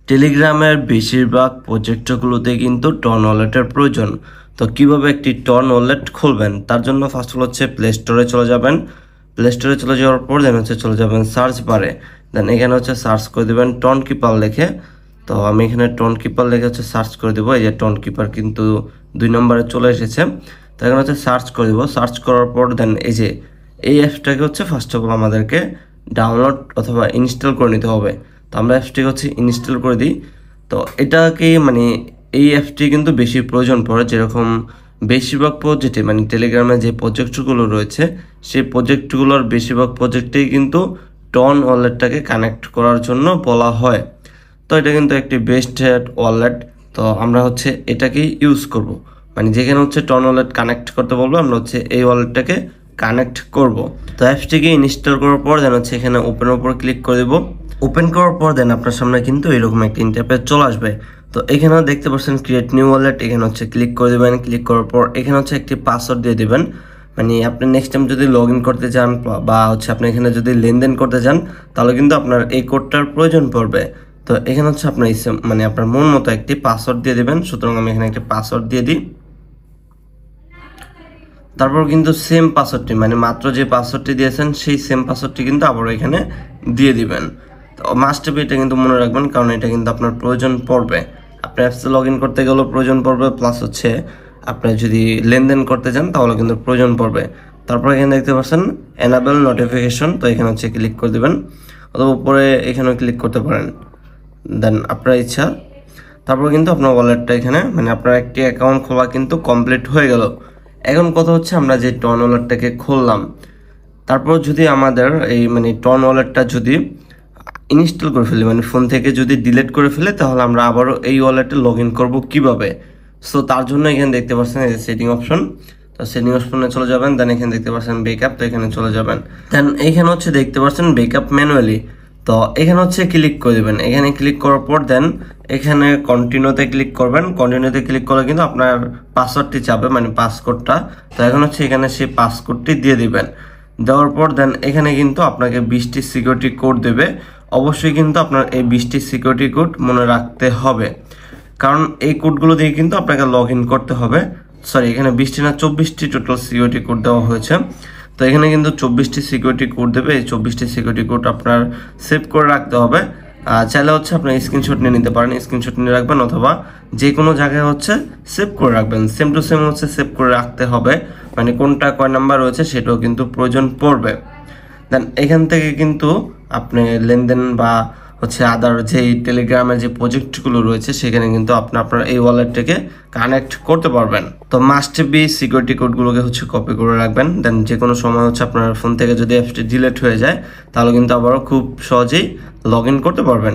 টেলিগ্রামের বেশিরভাগ প্রজেক্টগুলোতে কিন্তু টন ওয়ালেটের প্রয়োজন। তো কিভাবে একটি টন ওয়ালেট খুলবেন তার জন্য ফার্স্ট অফ অল হচ্ছে প্লে স্টোরে চলে যাবেন। প্লে স্টোরে চলে যাওয়ার পর দেন হচ্ছে চলে যাবেন সার্চ বারে। দেন এখানে হচ্ছে সার্চ করে দেবেন টন কিপার লিখে। তো আমি এখানে টন কিপার লিখে হচ্ছে সার্চ করে দেবো। এই যে টন কিপার কিন্তু 2 নম্বরে চলে এসেছে। তো এখানে হচ্ছে সার্চ করে দেবো। সার্চ করার পর দেন এই যে এই অ্যাপসটাকে হচ্ছে ফার্স্ট অফ অল আমাদেরকে ডাউনলোড অথবা ইনস্টল করে নিতে হবে। তো আমরা অ্যাপসটিকে হচ্ছে ইনস্টল করে দিই। তো এটাকে এই অ্যাপসটি কিন্তু বেশি প্রয়োজন পড়ে, যেরকম বেশিরভাগ প্রজেক্টে টেলিগ্রামে যে প্রজেক্টগুলো রয়েছে সেই প্রজেক্টগুলোর বেশিরভাগ প্রজেক্টেই কিন্তু টন ওয়ালেটটাকে কানেক্ট করার জন্য বলা হয়। তো এটা কিন্তু একটি বেস্ট ওয়ালেট। তো আমরা হচ্ছে এটাকেই ইউজ করব, যেখানে হচ্ছে টন ওয়ালেট কানেক্ট করতে বলবো আমরা হচ্ছে এই ওয়ালেটটাকে কানেক্ট করব। তো অ্যাপসটিকে ইনস্টল করার পর দেন হচ্ছে এখানে ওপেনের উপর ক্লিক করে দেবো। ওপেন করার পর দেন আপনার সামনে কিন্তু এরকম একটা ইন্টারফেস চলে আসবে। তো এখানেও দেখতে পাচ্ছেন ক্রিয়েট নিউ ওয়ালেট, এখানে হচ্ছে ক্লিক করে দেবেন। ক্লিক করার পর এখানে হচ্ছে একটি পাসওয়ার্ড দিয়ে দেবেন। আপনি নেক্সট টাইম যদি লগ ইন করতে চান বা হচ্ছে আপনি এখানে যদি লেনদেন করতে চান তাহলে কিন্তু আপনার এই কোডটার প্রয়োজন পড়বে। তো এখানে হচ্ছে আপনার আপনার মন মতো একটি পাসওয়ার্ড দিয়ে দেবেন। সুতরাং আমি এখানে একটি পাসওয়ার্ড দিয়ে দিই। তারপর কিন্তু সেম পাসওয়ার্ডটি মাত্র যে পাসওয়ার্ডটি দিয়েছেন সেই সেম পাসওয়ার্ডটি কিন্তু আবার এখানে দিয়ে দিবেন। তো মাস্ট বি এটা কিন্তু মনে রাখবেন, কারণ এটা কিন্তু আপনার প্রয়োজন পড়বে। আপনি অ্যাপসে লগ ইন করতে গেলেও প্রয়োজন পড়বে, প্লাস হচ্ছে আপনি যদি লেনদেন করতে চান তাহলে কিন্তু প্রয়োজন পড়বে। তারপর এখানে দেখতে পাচ্ছেন এনাবেল নোটিফিকেশন, তো এখানে হচ্ছে ক্লিক করে দেবেন, অথবা উপরে এখানেও ক্লিক করতে পারেন, দেন আপনার ইচ্ছা। তারপর কিন্তু আপনার ওয়ালেটটা এখানে আপনার একটি অ্যাকাউন্ট খোলা কিন্তু কমপ্লিট হয়ে গেল। এখন কথা হচ্ছে আমরা যে টন ওয়ালেটটাকে খুললাম, তারপর যদি আমাদের এই টন ওয়ালেটটা যদি ইনস্টল করে ফেলি, ফোন থেকে যদি ডিলিট করে ফেলে, তাহলে আমরা আবারও এই ওয়ালেটে লগ ইন করবো কীভাবে? সো তার জন্য এখানে দেখতে পাচ্ছেন এই যে সেটিং অপশন। তো সেটিং অপশনে চলে যাবেন, দেন এখানে দেখতে পাচ্ছেন ব্যাকআপ, তো এখানে চলে যাবেন। দেন এইখানে হচ্ছে দেখতে পাচ্ছেন ব্যাকআপ ম্যানুয়ালি, তো এখানে হচ্ছে ক্লিক করে দেবেন। এখানে ক্লিক করার পর দেন এখানে কন্টিনিউতে ক্লিক করবেন। কন্টিনিউতে ক্লিক করলে কিন্তু আপনার পাসওয়ার্ডটি চাবে, পাসকোডটা। তো এখন হচ্ছে এখানে সেই পাসকোডটি দিয়ে দিবেন। দেওয়ার পর দেন এখানে কিন্তু আপনাকে 20টি সিকিউরিটি কোড দেবে। অবশ্যই কিন্তু আপনার এই 20টি সিকিউরিটি কোড মনে রাখতে হবে, কারণ এই কোডগুলো দিয়ে কিন্তু আপনাকে লগ ইন করতে হবে। সরি, এখানে 20টি না 24টি টোটাল সিকিউরিটি কোড দেওয়া হয়েছে। তো এখানে কিন্তু 24টি সিকিউরিটি কোড দেবে। এই 24টি সিকিউরিটি কোড আপনার সেভ করে রাখতে হবে। চাইলে হচ্ছে আপনি স্ক্রিনশট নিয়ে নিতে পারেন, স্ক্রিনশট নিয়ে রাখবেন, অথবা যে কোনো জায়গায় হচ্ছে সেভ করে রাখবেন। সেম টু সেম হচ্ছে সেভ করে রাখতে হবে, কোনটা কয় নাম্বার রয়েছে সেটাও কিন্তু প্রয়োজন পড়বে। দেন এখান থেকে কিন্তু আপনি লেনদেন বা হচ্ছে আদার যেই টেলিগ্রামের যে প্রজেক্টগুলো রয়েছে সেখানে কিন্তু আপনার এই ওয়ালেটটাকে কানেক্ট করতে পারবেন। তো মাস্ট বি সিকিউরিটি কোডগুলোকে হচ্ছে কপি করে রাখবেন। দেন যে কোনো সময় হচ্ছে আপনার ফোন থেকে যদি অ্যাপসটি ডিলিট হয়ে যায় তাহলে কিন্তু আবারও খুব সহজেই লগ ইন করতে পারবেন।